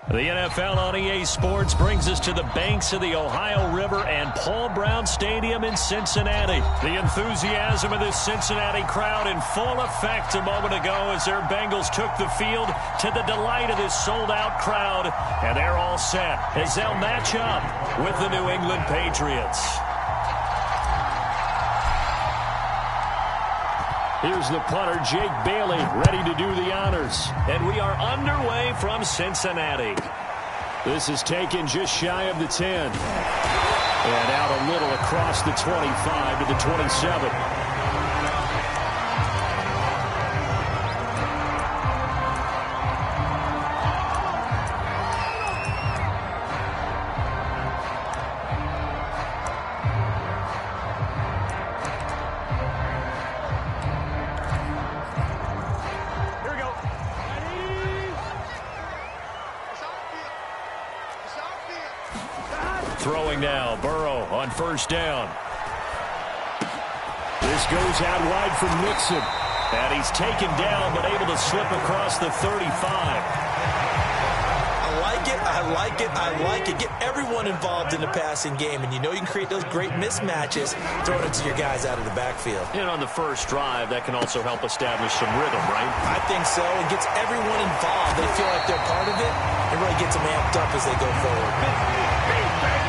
The NFL on EA Sports brings us to the banks of the Ohio River and Paul Brown Stadium in Cincinnati. The enthusiasm of this Cincinnati crowd in full effect a moment ago as their Bengals took the field to the delight of this sold-out crowd. And they're all set as they'll match up with the New England Patriots. Here's the punter, Jake Bailey, ready to do the honors. And we are underway from Cincinnati. This is taken just shy of the 10. And out a little across the 25 to the 27. Throwing now, Burrow on first down. This goes out wide for Mixon. And he's taken down, but able to slip across the 35. I like it. Get everyone involved in the passing game. And you know you can create those great mismatches throwing it to your guys out of the backfield. And on the first drive, that can also help establish some rhythm, right? I think so. It gets everyone involved. They feel like they're part of it. It really gets them amped up as they go forward.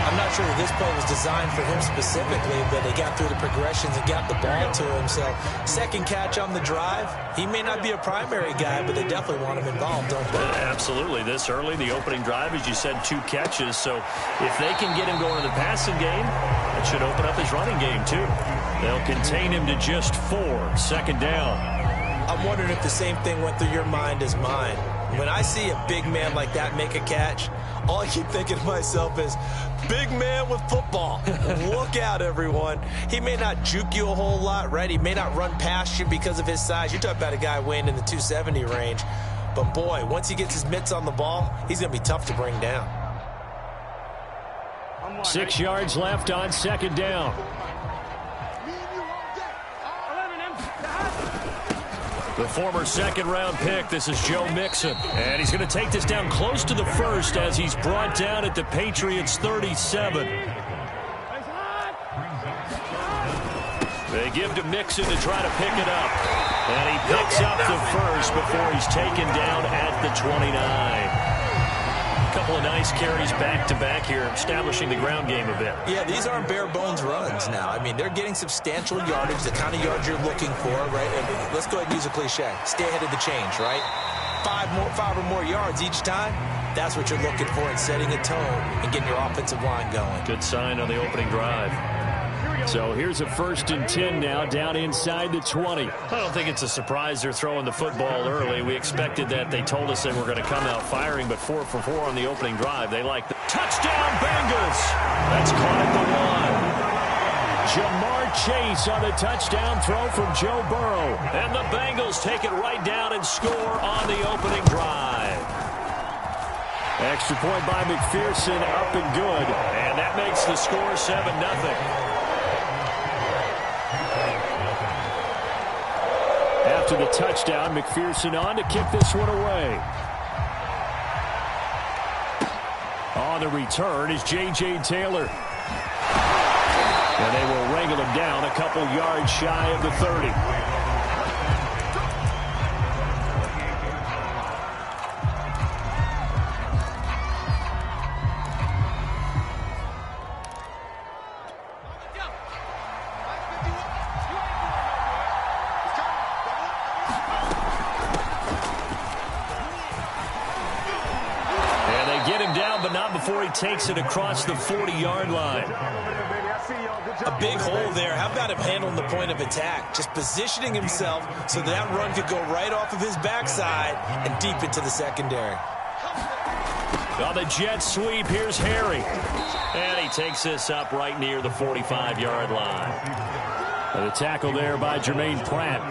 I'm not sure that this play was designed for him specifically, but they got through the progressions and got the ball to him. So second catch on the drive. He may not be a primary guy, but they definitely want him involved, don't they? Absolutely. This early, the opening drive, as you said, 2 catches. So if they can get him going in the passing game, that should open up his running game too. They'll contain him to just 4. Second down. I'm wondering if the same thing went through your mind as mine. When I see a big man like that make a catch, all I keep thinking to myself is, big man with football. Look out, everyone. He may not juke you a whole lot, right? He may not run past you because of his size. You're talking about a guy weighing in the 270 range. But, boy, once he gets his mitts on the ball, he's going to be tough to bring down. 6 yards left on second down. The former second-round pick, this is Joe Mixon. And he's going to take this down close to the first as he's brought down at the Patriots' 37. They give to Mixon to try to pick it up. And he picks up the first before he's taken down at the 29. A couple of nice carries back-to-back here, establishing the ground game a bit. Yeah, these aren't bare-bones runs now. I mean, they're getting substantial yardage, the kind of yards you're looking for, right? And let's go ahead and use a cliche. Stay ahead of the change, right? 5 or more yards each time. That's what you're looking for in setting a tone and getting your offensive line going. Good sign on the opening drive. So here's a 1st and 10 now, down inside the 20. I don't think it's a surprise they're throwing the football early. We expected that. They told us they were going to come out firing, but 4 for 4 on the opening drive. They like the touchdown Bengals. That's caught at the 1. Jamar Chase on the touchdown throw from Joe Burrow. And the Bengals take it right down and score on the opening drive. Extra point by McPherson, up and good. And that makes the score 7-0. After the touchdown, McPherson on to kick this one away. On the return is J.J. Taylor. And they will wrangle him down a couple yards shy of the 30. Before he takes it across the 40-yard line. A big hole there. How about him handling the point of attack? Just positioning himself so that run could go right off of his backside and deep into the secondary. On the jet sweep, here's Harry. And he takes this up right near the 45-yard line. And the tackle there by Jermaine Pratt.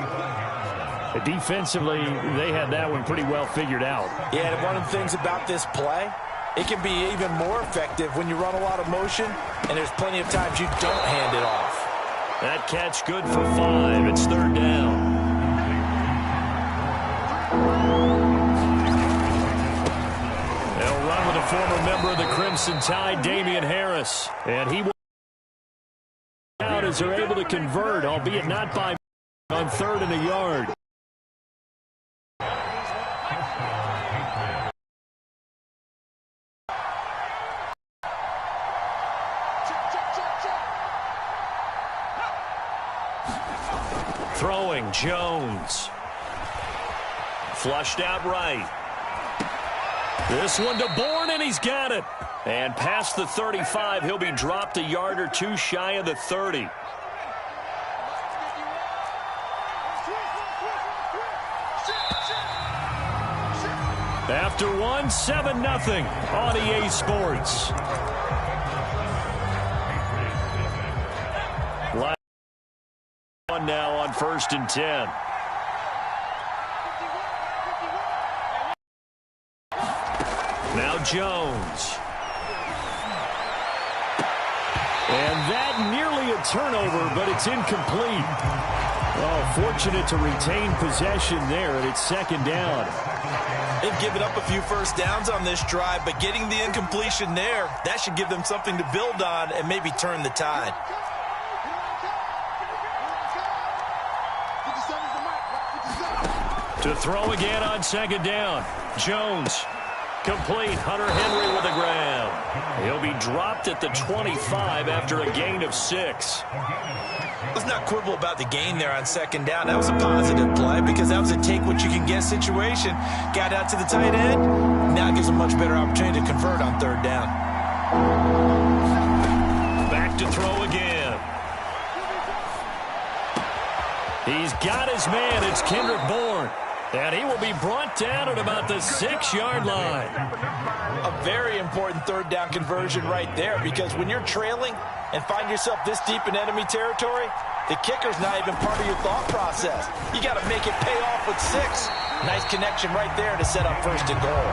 Defensively, they had that one pretty well figured out. Yeah, and one of the things about this play, it can be even more effective when you run a lot of motion, and there's plenty of times you don't hand it off. That catch good for 5. It's 3rd down. They'll run with a former member of the Crimson Tide, Damian Harris. And he will out as they're able to convert, albeit not by on 3rd and a yard. Throwing, Jones. Flushed out right. This one to Bourne, and he's got it. And past the 35, he'll be dropped a yard or two shy of the 30. After one, 7-0 on EA Sports. One now on 1st and 10. Now Jones. And that nearly a turnover, but it's incomplete. Oh, fortunate to retain possession there, and it's 2nd down. They've given up a few first downs on this drive, but getting the incompletion there, that should give them something to build on and maybe turn the tide. To throw again on 2nd down. Jones. Complete. Hunter Henry with a grab. He'll be dropped at the 25 after a gain of 6. Let's not quibble about the gain there on 2nd down. That was a positive play because that was a take-what-you-can-get situation. Got out to the tight end. Now it gives them a much better opportunity to convert on 3rd down. Back to throw again. He's got his man. It's Kendrick Bourne. And he will be brought down at about the 6-yard line. A very important 3rd down conversion right there, because when you're trailing and find yourself this deep in enemy territory, the kicker's not even part of your thought process. You got to make it pay off with 6. Nice connection right there to set up 1st and goal.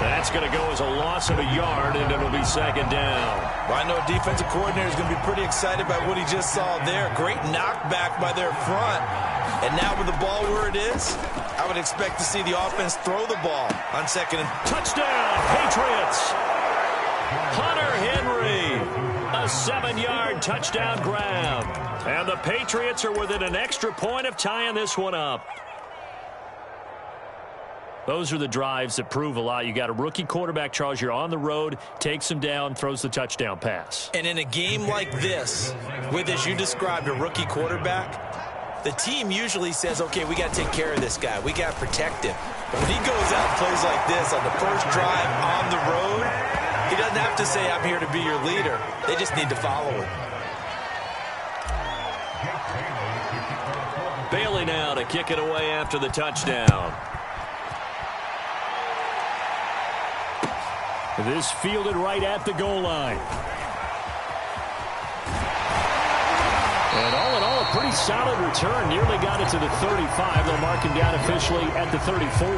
That's going to go as a loss of a yard, and it'll be 2nd down. Well, I know a defensive coordinator is going to be pretty excited by what he just saw there. Great knockback by their front. And now with the ball where it is, I would expect to see the offense throw the ball on 2nd and... Touchdown, Patriots! Hunter Henry, a 7-yard touchdown grab. And the Patriots are within an extra point of tying this one up. Those are the drives that prove a lot. You got a rookie quarterback, Charles. You're on the road, takes him down, throws the touchdown pass. And in a game like this, with, as you described, a rookie quarterback, the team usually says, okay, we got to take care of this guy. We got to protect him. But when he goes out and plays like this on the first drive on the road, he doesn't have to say, I'm here to be your leader. They just need to follow him. Bailey now to kick it away after the touchdown. This fielded right at the goal line. And all in all, a pretty solid return. Nearly got it to the 35. They'll mark him down officially at the 34.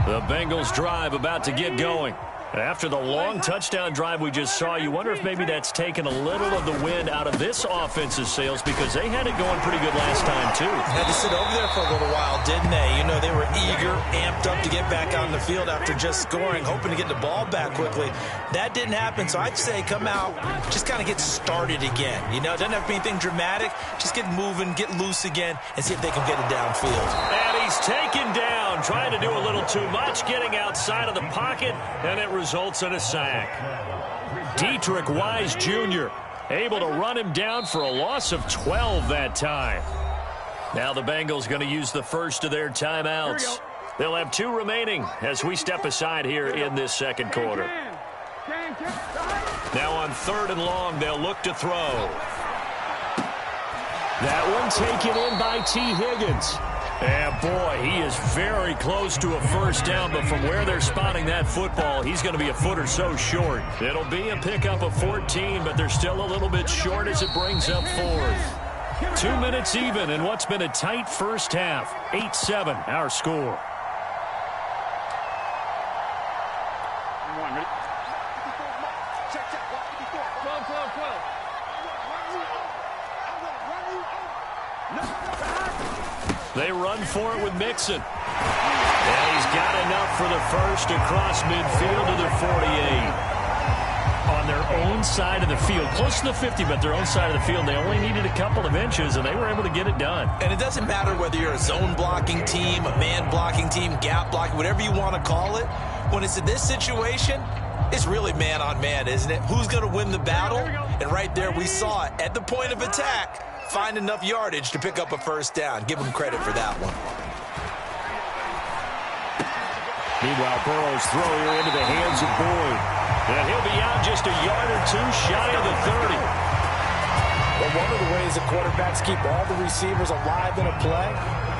The Bengals drive about to get going. After the long touchdown drive we just saw, you wonder if maybe that's taken a little of the wind out of this offense's sails, because they had it going pretty good last time, too. Had to sit over there for a little while, didn't they? You know, they were eager, amped up to get back on the field after just scoring, hoping to get the ball back quickly. That didn't happen, so I'd say come out, just kind of get started again. You know, it doesn't have to be anything dramatic. Just get moving, get loose again, and see if they can get it downfield. And he's taken down, trying to do a little too much, getting outside of the pocket, and it results in a sack. Dietrich Wise Jr. able to run him down for a loss of 12 that time. Now the Bengals going to use the first of their timeouts. They'll have 2 remaining as we step aside here in this second quarter. Now on 3rd and long, they'll look to throw. That one taken in by T. Higgins. And, boy, he is very close to a first down, but from where they're spotting that football, he's going to be a foot or so short. It'll be a pickup of 14, but they're still a little bit short as it brings up 4th. 2 minutes even in what's been a tight first half. 8-7, our score. They run for it with Mixon. And he's got enough for the first across midfield to the 48. On their own side of the field, close to the 50, but their own side of the field, they only needed a couple of inches, and they were able to get it done. And it doesn't matter whether you're a zone blocking team, a man blocking team, gap blocking, whatever you want to call it. When it's in this situation, it's really man on man, isn't it? Who's going to win the battle? And right there we saw it. At the point of attack, find enough yardage to pick up a first down. Give them credit for that one. Meanwhile, Burrow's throw here into the hands of Boyd. And he'll be out just a yard or two shy of the 30. But one of the ways the quarterbacks keep all the receivers alive in a play,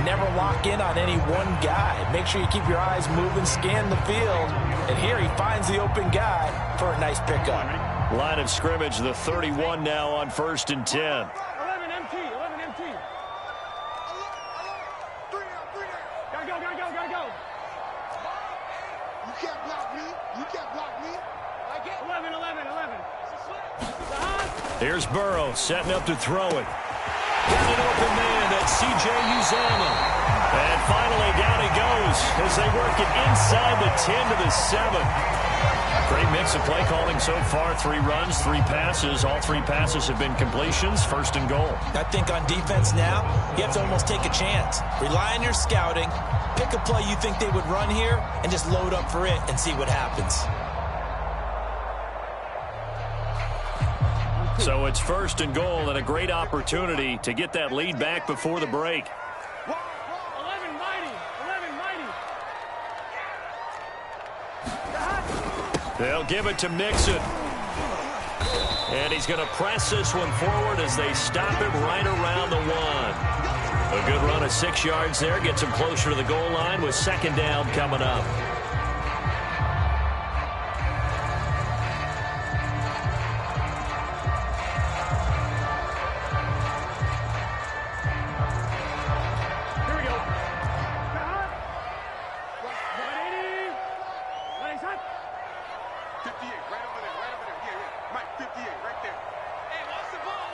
never lock in on any one guy. Make sure you keep your eyes moving, scan the field. And here he finds the open guy for a nice pickup. Line of scrimmage, the 31 now on 1st and 10. 11 MT, 11 MT. Gotta go. You can't block me. You can't block me. 11. Here's Burrow setting up to throw it. Got an open man. That's C.J. Uzomah. And finally down he goes as they work it inside the 10 to the 7. Great mix of play calling so far. 3 runs, 3 passes. All 3 passes have been completions. 1st and goal. I think on defense now, you have to almost take a chance. Rely on your scouting. Pick a play you think they would run here and just load up for it and see what happens. So it's 1st and goal and a great opportunity to get that lead back before the break. 11 mighty. They'll give it to Mixon. And he's going to press this one forward as they stop him right around the 1. A good run of 6 yards there. Gets him closer to the goal line with 2nd down coming up. Here we go. 180. 58, right over there. Yeah. Mike, 58, right there. Hey, watch the ball.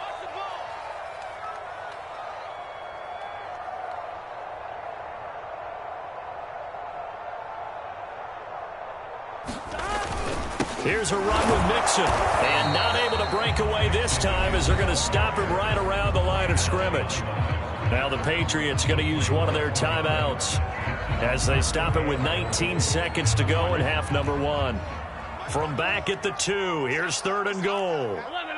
Here's a run with Mixon. And not able to break away this time as they're going to stop him right around the line of scrimmage. Now the Patriots going to use one of their timeouts as they stop it with 19 seconds to go in half number 1. From back at the 2, here's 3rd and goal. 11.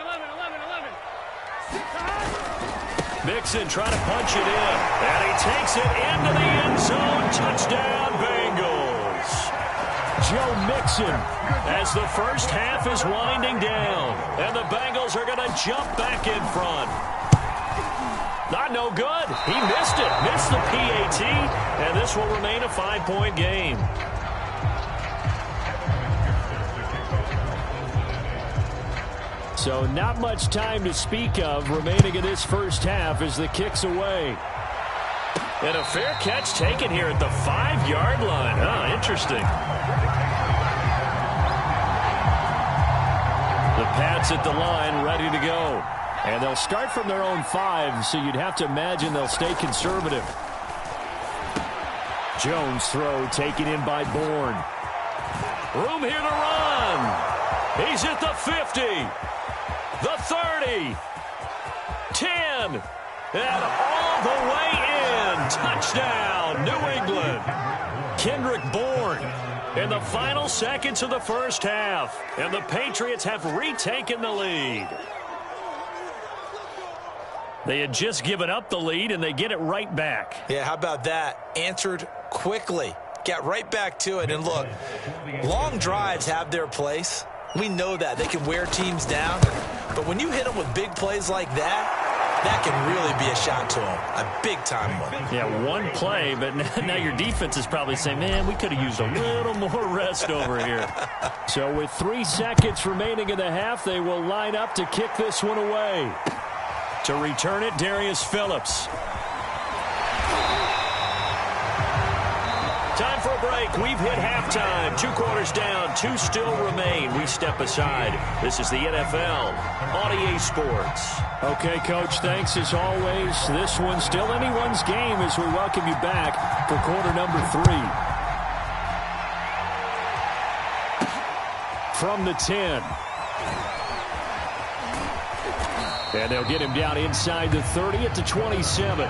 Mixon trying to punch it in. And he takes it into the end zone. Touchdown, Bengals. Joe Mixon as the first half is winding down. And the Bengals are going to jump back in front. Not no good. He missed it. Missed the PAT. And this will remain a 5-point game. So not much time to speak of remaining in this first half as the kick's away. And a fair catch taken here at the 5-yard line. Interesting. The Pats at the line ready to go. And they'll start from their own 5, so you'd have to imagine they'll stay conservative. Jones throw taken in by Bourne. Room here to run. He's at the 50. The 30, 10, and all the way in. Touchdown, New England. Kendrick Bourne in the final seconds of the first half. And the Patriots have retaken the lead. They had just given up the lead, and they get it right back. Yeah, how about that? Answered quickly. Got right back to it. And look, long drives have their place. We know that. They can wear teams down. But when you hit them with big plays like that, that can really be a shot to them. A big-time one. Yeah, one play, but now your defense is probably saying, man, we could have used a little more rest over here. So with 3 seconds remaining in the half, they will line up to kick this one away. To return it, Darius Phillips. Time for a break. We've hit halftime. 2 quarters down, 2 still remain. We step aside. This is the NFL on EA Sports. Okay, Coach, thanks as always. This one's still anyone's game as we welcome you back for quarter number 3. From the 10. And they'll get him down inside the 30 at the 27.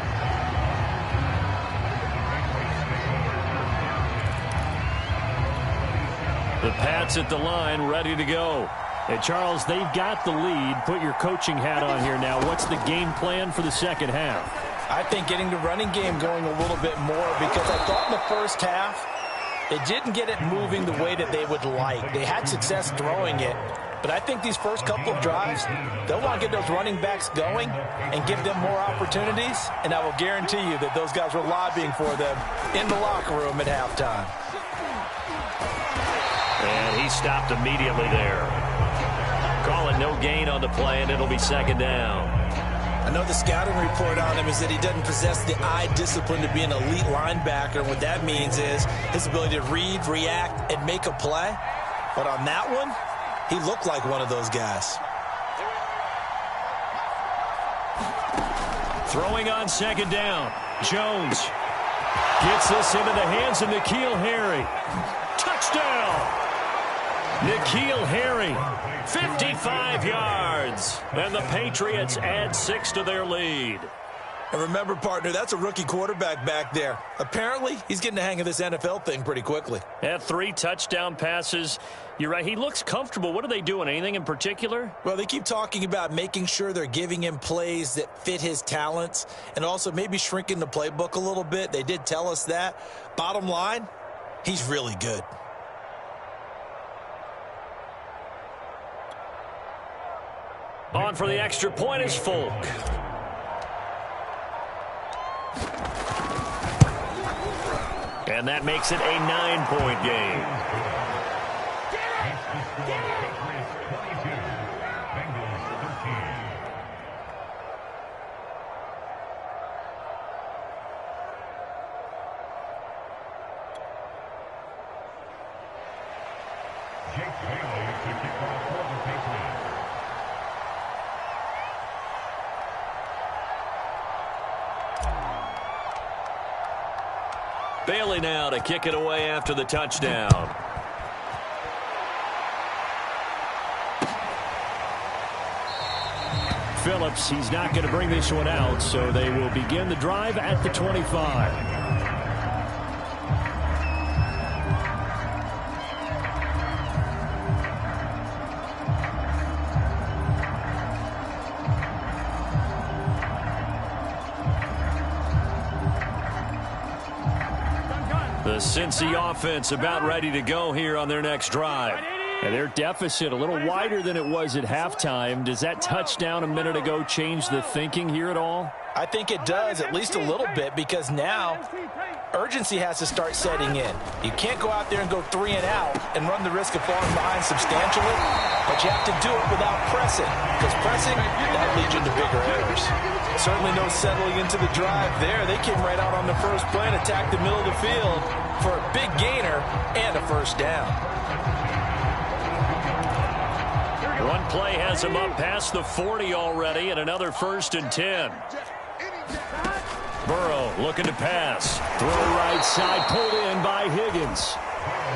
The Pats at the line, ready to go. And, Charles, they've got the lead. Put your coaching hat on here now. What's the game plan for the second half? I think getting the running game going a little bit more, because I thought in the first half they didn't get it moving the way that they would like. They had success throwing it, but I think these first couple of drives, they'll want to get those running backs going and give them more opportunities, and I will guarantee you that those guys were lobbying for them in the locker room at halftime. And he stopped immediately there. Call it no gain on the play, and it'll be second down. I know the scouting report on him is that he doesn't possess the eye discipline to be an elite linebacker. And what that means is his ability to read, react, and make a play. But on that one, he looked like one of those guys. Throwing on second down. Jones gets this into the hands of N'Keal Harry. Touchdown! N'Keal Harry, 55 yards. And the Patriots add 6 to their lead. And remember, partner, that's a rookie quarterback back there. Apparently, he's getting the hang of this NFL thing pretty quickly. Had 3 touchdown passes. You're right, he looks comfortable. What are they doing? Anything in particular? Well, they keep talking about making sure they're giving him plays that fit his talents and also maybe shrinking the playbook a little bit. They did tell us that. Bottom line, he's really good. On for the extra point is Folk. And that makes it a 9-point game. Bailey now to kick it away after the touchdown. Phillips, he's not going to bring this one out, so they will begin the drive at the 25. The Cincy offense about ready to go here on their next drive. And their deficit a little wider than it was at halftime. Does that touchdown a minute ago change the thinking here at all? I think it does, at least a little bit, because now urgency has to start setting in. You can't go out there and go 3 and out and run the risk of falling behind substantially, but you have to do it without pressing, because pressing, that leads you into bigger errors. Certainly no settling into the drive there. They came right out on the first play and attacked the middle of the field for a big gainer and a first down. One play has him up past the 40 already, and another 1st and 10. Burrow looking to pass. Throw right side, pulled in by Higgins.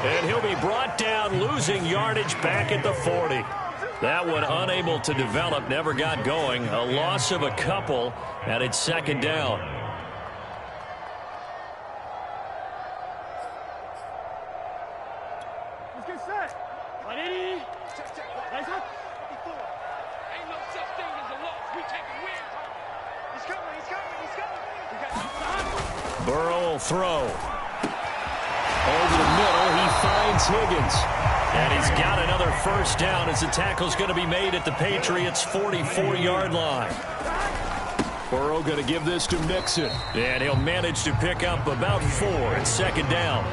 And he'll be brought down, losing yardage back at the 40. That one unable to develop, never got going. A loss of a couple, and it's second down. Let's get set. 180. Nice up. Ain't no such thing as a loss. We take a win. He's coming. Burrow will throw. Over the middle, he finds Higgins. And he's got another first down as the tackle's going to be made at the Patriots' 44-yard line. Burrow going to give this to Mixon. And he'll manage to pick up about 4 at second down.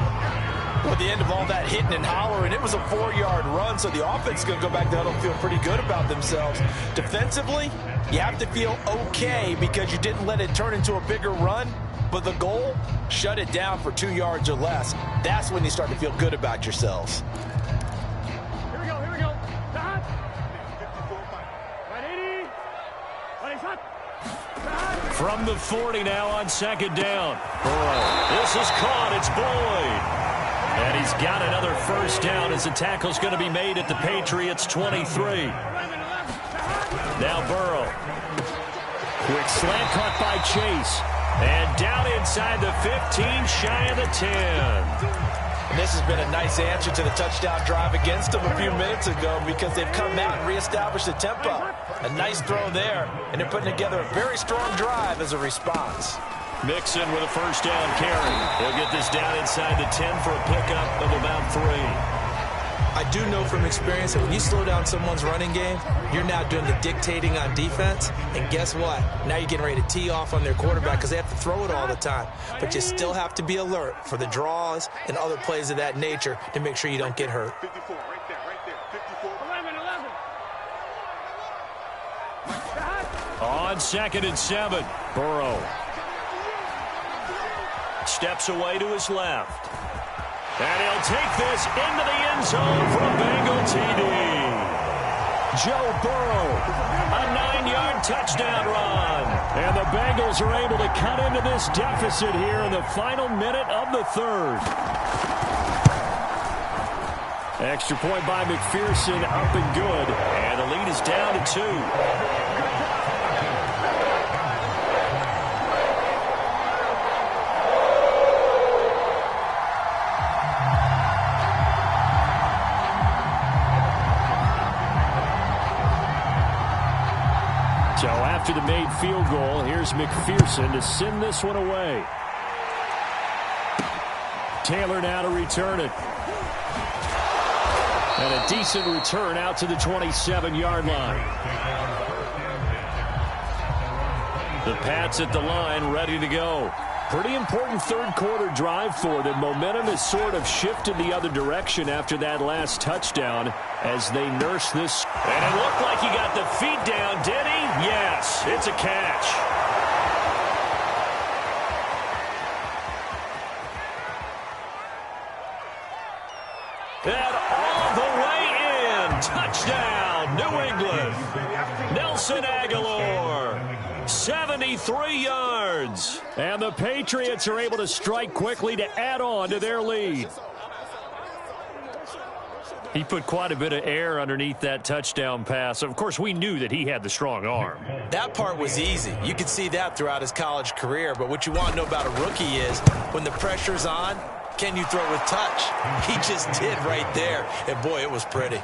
Well, at the end of all that hitting and hollering, it was a 4-yard run, so the offense is going to go back to huddle and feel pretty good about themselves. Defensively, you have to feel okay because you didn't let it turn into a bigger run. But the goal, shut it down for 2 yards or less. That's when you start to feel good about yourselves. Here we go. From the 40 now on second down. This is caught. It's Boyd. And he's got another first down as the tackle's going to be made at the Patriots' 23. Now Burrow. Quick slant caught by Chase. And down inside the 15, shy of the 10. And this has been a nice answer to the touchdown drive against them a few minutes ago because they've come out and reestablished the tempo. A nice throw there, and they're putting together a very strong drive as a response. Mixon with a first down carry. He'll get this down inside the 10 for a pickup of about 3. I do know from experience that when you slow down someone's running game, you're now doing the dictating on defense. And guess what? Now you're getting ready to tee off on their quarterback because they have to throw it all the time. But you still have to be alert for the draws and other plays of that nature to make sure you don't get hurt. 54, right there. 54. 11. On 2nd and 7, Burrow steps away to his left. And he'll take this into the end zone for a Bengal TD. Joe Burrow, a 9-yard touchdown run. And the Bengals are able to cut into this deficit here in the final minute of the 3rd. Extra point by McPherson, up and good. And the lead is down to 2. So after the made field goal, here's McPherson to send this one away. Taylor now to return it. And a decent return out to the 27-yard line. The Pats at the line, ready to go. Pretty important 3rd quarter drive for them. Momentum has sort of shifted the other direction after that last touchdown as they nurse this. And it looked like he got the feet down, did he? Yes, it's a catch. And all the way in. Touchdown, New England. Nelson Aguilar. 73 yards. And the Patriots are able to strike quickly to add on to their lead. He put quite a bit of air underneath that touchdown pass. Of course, we knew that he had the strong arm. That part was easy. You could see that throughout his college career. But what you want to know about a rookie is when the pressure's on, can you throw with touch? He just did right there. And, boy, it was pretty.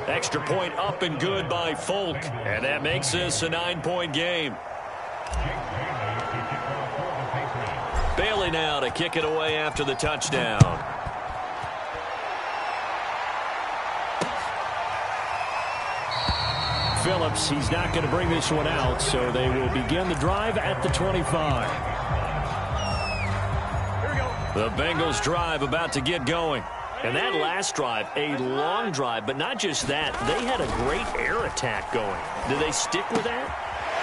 Extra point up and good by Folk. And that makes this a 9-point game. Bailey now to kick it away after the touchdown. Phillips, he's not going to bring this one out, so they will begin the drive at the 25. The Bengals drive about to get going. And that last drive, a long drive, but not just that. They had a great air attack going. Do they stick with that?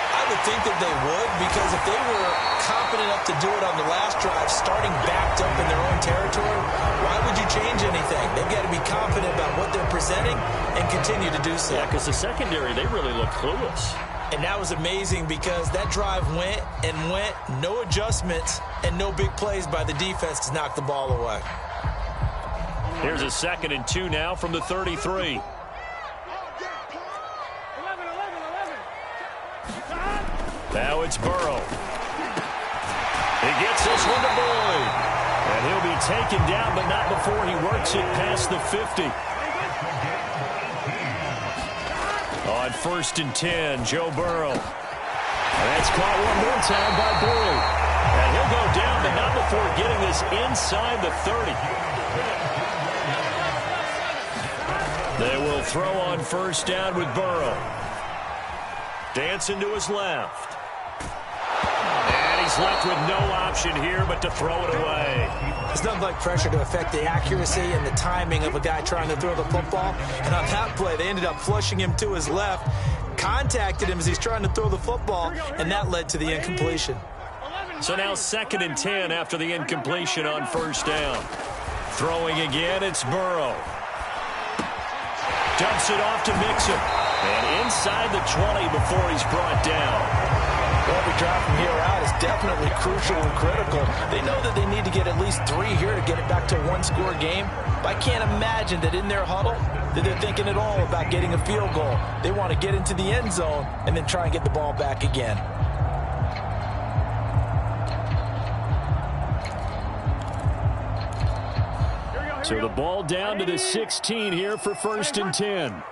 I would think that they would, because if they were confident enough to do it on the last drive, starting backed up in their own territory, why would you change anything? They've got to be confident about what they're presenting and continue to do so. Yeah, because the secondary, they really looked clueless. And that was amazing because that drive went and went, no adjustments, and no big plays by the defense to knock the ball away. Here's a 2nd and 2 now from the 33. Now it's Burrow. He gets this one to Boyd. And he'll be taken down, but not before he works it past the 50. On 1st and 10, Joe Burrow. That's caught one more time by Boyd. And he'll go down, but not before getting this inside the 30. They will throw on 1st down with Burrow. Dancing to his left. And he's left with no option here but to throw it away. There's nothing like pressure to affect the accuracy and the timing of a guy trying to throw the football. And on that play, they ended up flushing him to his left, contacted him as he's trying to throw the football, and that led to the incompletion. So now 2nd and 10 after the incompletion on 1st down. Throwing again, it's Burrow. Dumps it off to Mixon. And inside the 20 before he's brought down. Every drive from here out is definitely crucial and critical. They know that they need to get at least 3 here to get it back to a one-score game. But I can't imagine that in their huddle that they're thinking at all about getting a field goal. They want to get into the end zone and then try and get the ball back again. So the ball down to the 16 here for 1st and 10.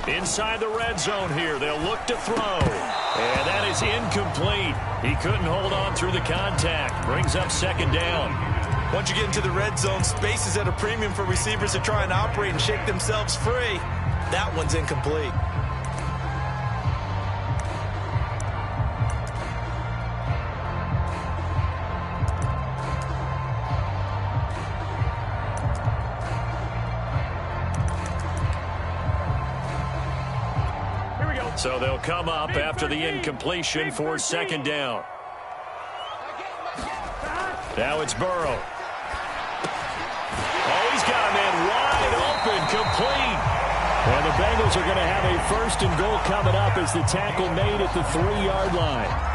Inside the red zone here. They'll look to throw. And that is incomplete. He couldn't hold on through the contact. Brings up 2nd down. Once you get into the red zone, space is at a premium for receivers to try and operate and shake themselves free. That one's incomplete. So they'll come up after the incompletion for 2nd down. Now it's Burrow. Oh, he's got a man wide open, complete. And the Bengals are going to have a 1st and goal coming up as the tackle made at the 3-yard line.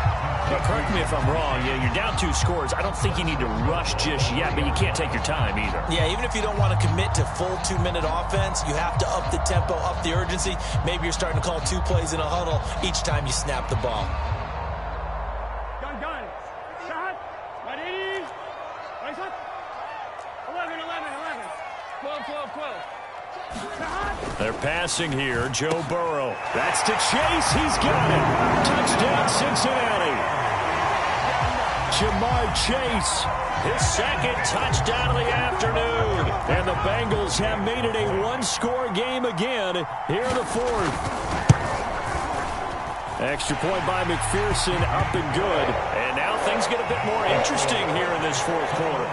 Now, correct me if I'm wrong. Yeah, you're down 2 scores. I don't think you need to rush just yet, but you can't take your time either. Yeah, even if you don't want to commit to full 2-minute offense, you have to up the tempo, up the urgency. Maybe you're starting to call 2 plays in a huddle each time you snap the ball. Gun. Shot. Ready. Raise up. 11. 12. They're passing here. Joe Burrow. That's to Chase. He's got it. Touchdown, Cincinnati. Jamar Chase, his 2nd touchdown of the afternoon. And the Bengals have made it a 1-score game again here in the 4th. Extra point by McPherson, up and good. And now things get a bit more interesting here in this 4th quarter.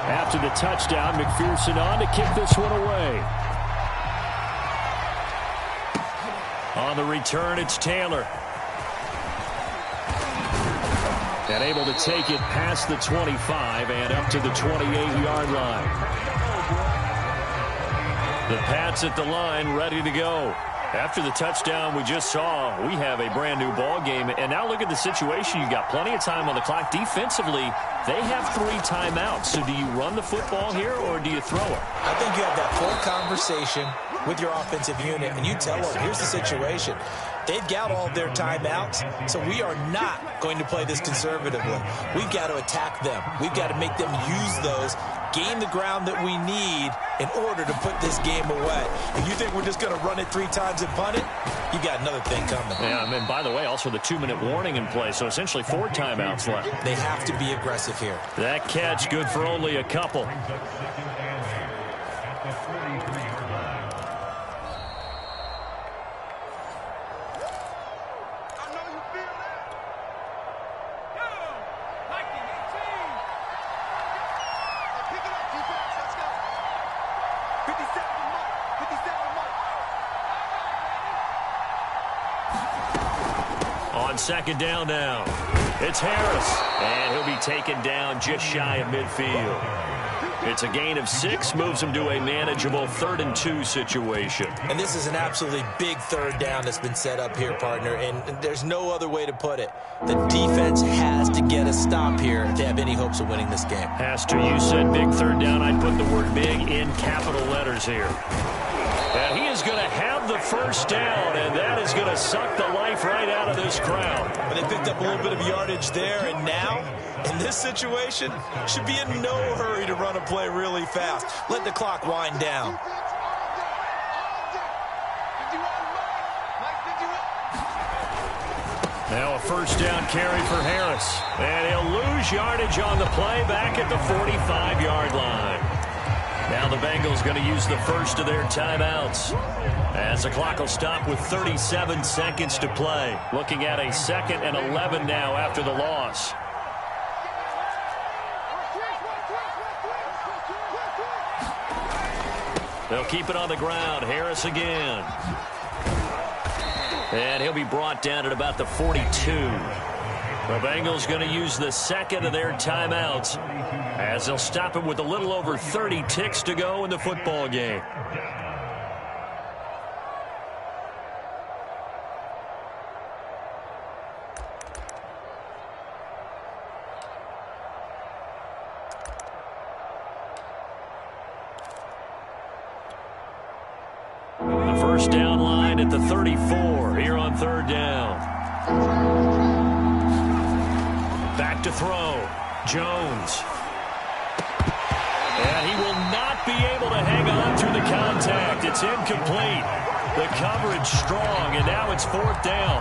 After the touchdown, McPherson on to kick this one away. On the return, it's Taylor. And able to take it past the 25 and up to the 28-yard line. The Pats at the line, ready to go. After the touchdown we just saw, we have a brand-new ball game. And now look at the situation. You've got plenty of time on the clock. Defensively, they have 3 timeouts. So do you run the football here or do you throw it? I think you have that full conversation with your offensive unit, and you tell them, here's the situation. They've got all of their timeouts, so we are not going to play this conservatively. We've got to attack them. We've got to make them use those, gain the ground that we need in order to put this game away. If you think we're just going to run it 3 times and punt it, you got another thing coming. Yeah, and by the way, also the 2-minute warning in play, so essentially 4 timeouts left. They have to be aggressive here. That catch good for only a couple. On 2nd down now, it's Harris, and he'll be taken down just shy of midfield. It's a gain of 6, moves him to a manageable 3rd and 2 situation. And this is an absolutely big 3rd down that's been set up here, partner, and there's no other way to put it. The defense has to get a stop here to have any hopes of winning this game. Has to. You said big 3rd down. I'd put the word big in capital letters here. And he is going to have the 1st down, and that is going to suck the life right out of this crowd. But they picked up a little bit of yardage there, and now, in this situation, should be in no hurry to run a play really fast. Let the clock wind down. Now a 1st down carry for Harris. And he'll lose yardage on the play back at the 45-yard line. Now the Bengals going to use the 1st of their timeouts, as the clock will stop with 37 seconds to play. Looking at a 2nd and 11 now after the loss. They'll keep it on the ground. Harris again. And he'll be brought down at about the 42. The Bengals going to use the second of their timeouts as they'll stop him with a little over 30 ticks to go in the football game. The first down line at the 34 here on third down. Back to throw. Jones. And he will not be able to hang on through the contact. It's incomplete. The coverage strong, and now it's fourth down.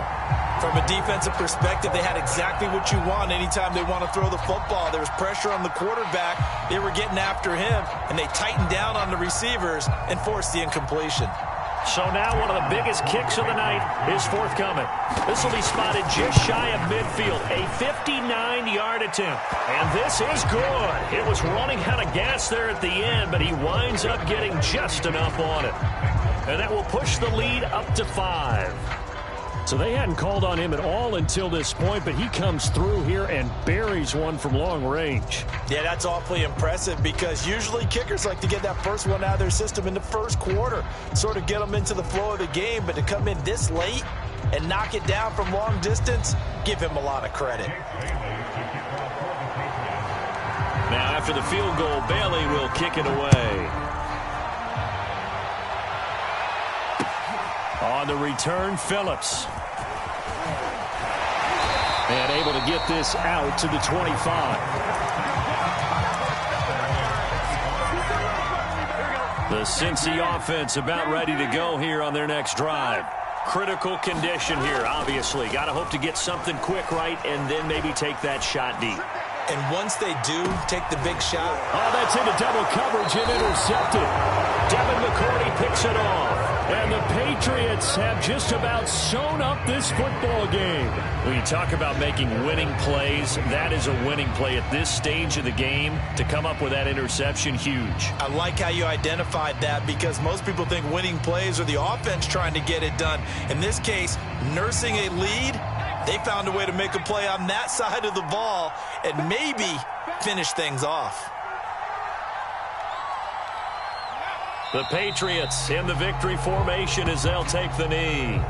From a defensive perspective, they had exactly what you want anytime they want to throw the football. There was pressure on the quarterback. They were getting after him, and they tightened down on the receivers and forced the incompletion. So now one of the biggest kicks of the night is forthcoming. This will be spotted just shy of midfield. A 59-yard attempt. And this is good. It was running out of gas there at the end, but he winds up getting just enough on it. And that will push the lead up to 5. So they hadn't called on him at all until this point, but he comes through here and buries one from long range. Yeah, that's awfully impressive because usually kickers like to get that first one out of their system in the first quarter, sort of get them into the flow of the game, but to come in this late and knock it down from long distance, give him a lot of credit. Now after the field goal, Bailey will kick it away. On the return, Phillips. And able to get this out to the 25. The Cincy offense about ready to go here on their next drive. Critical condition here, obviously. Got to hope to get something quick right and then maybe take that shot deep. And once they do take the big shot. Oh, that's into double coverage and intercepted. Devin McCourty picks it off. And the Patriots have just about sewn up this football game. When you talk about making winning plays, that is a winning play at this stage of the game. To come up with that interception, huge. I like how you identified that because most people think winning plays are the offense trying to get it done. In this case, nursing a lead, they found a way to make a play on that side of the ball and maybe finish things off. The Patriots in the victory formation as they'll take the knee.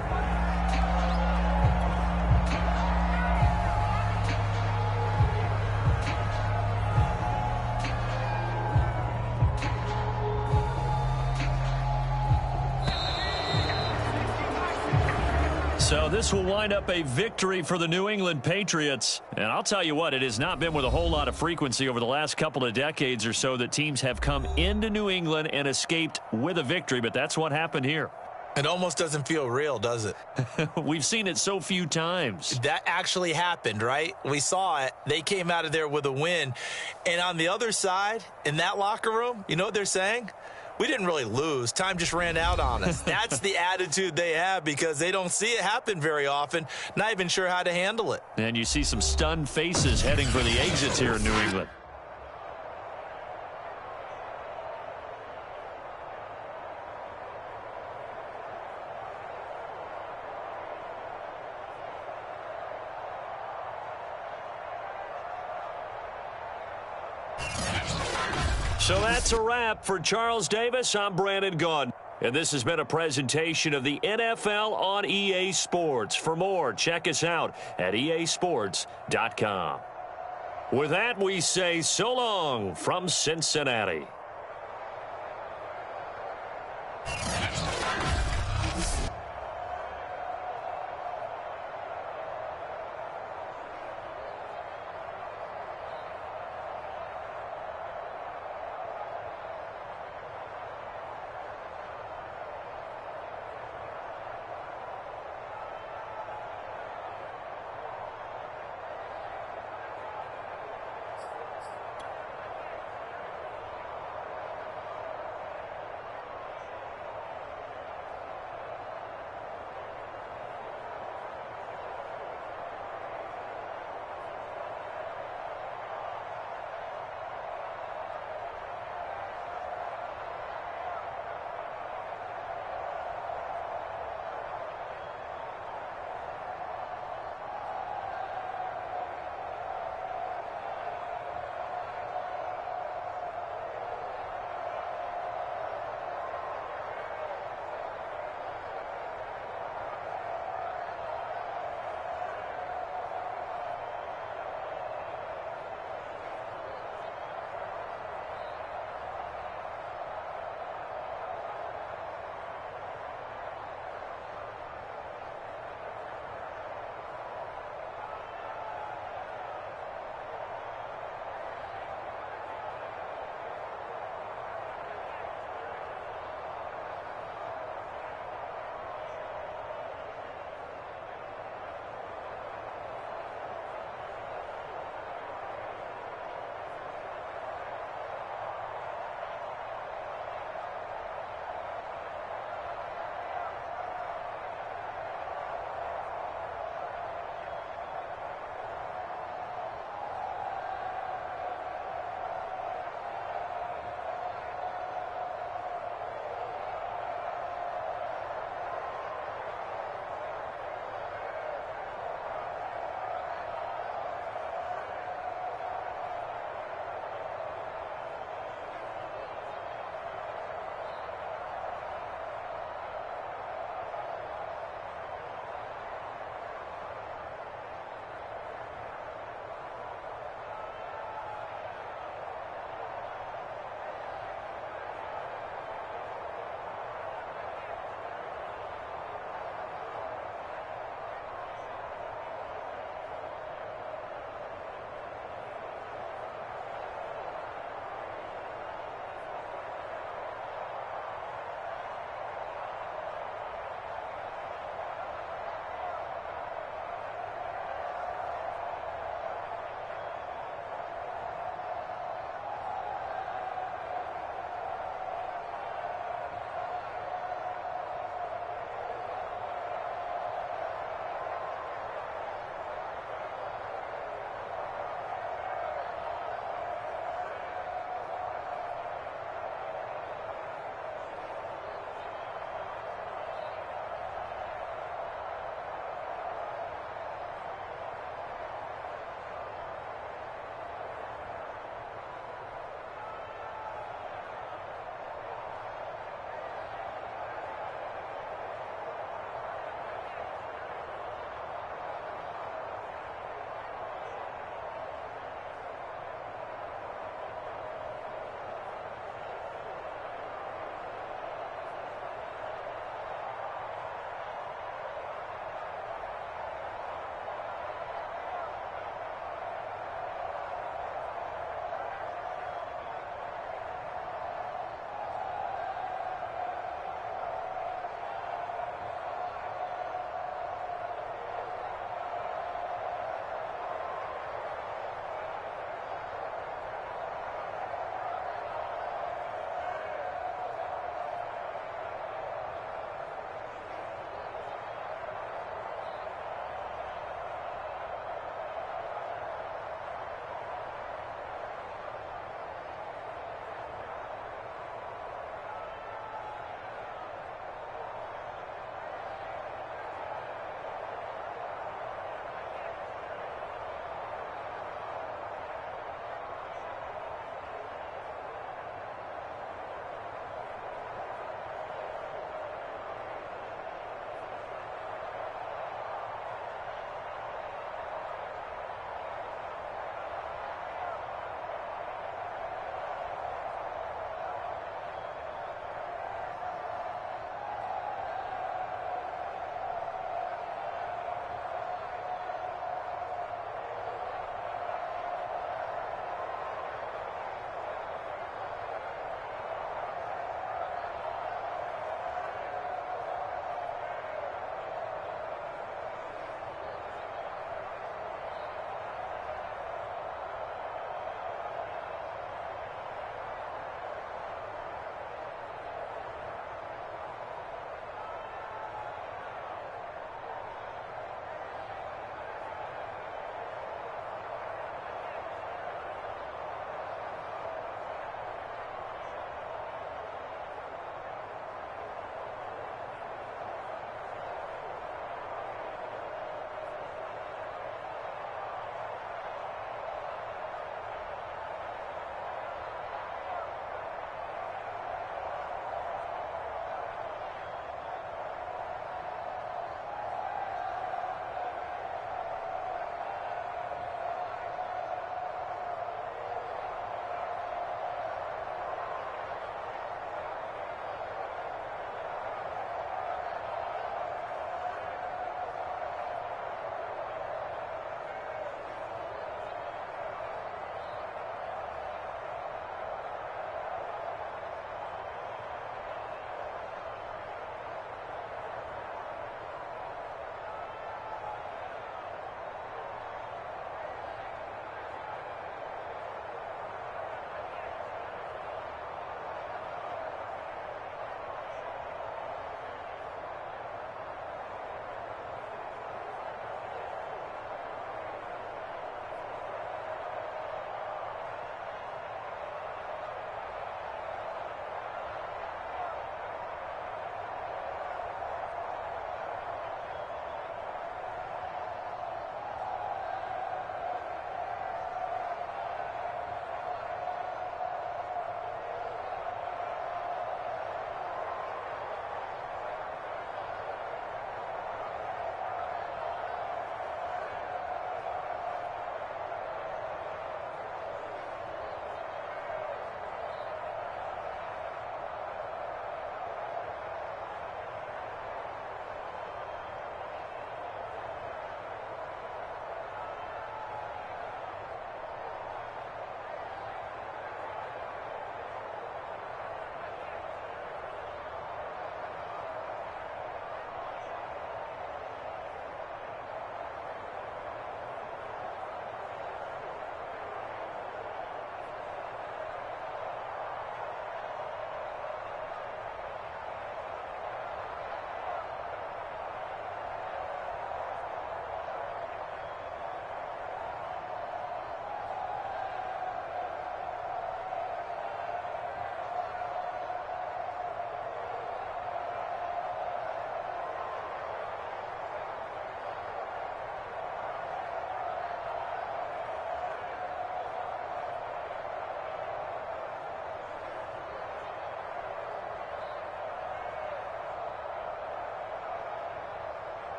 So this will wind up a victory for the New England Patriots. And I'll tell you what, it has not been with a whole lot of frequency over the last couple of decades or so that teams have come into New England and escaped with a victory, but that's what happened here. It almost doesn't feel real, does it? We've seen it so few times. That actually happened, right? We saw it. They came out of there with a win. And on the other side, in that locker room, you know what they're saying? We didn't really lose. Time just ran out on us. That's the attitude they have because they don't see it happen very often, not even sure how to handle it. And you see some stunned faces heading for the exits here in New England. So that's a wrap for Charles Davis. I'm Brandon Gaudin. And this has been a presentation of the NFL on EA Sports. For more, check us out at easports.com. With that, we say so long from Cincinnati.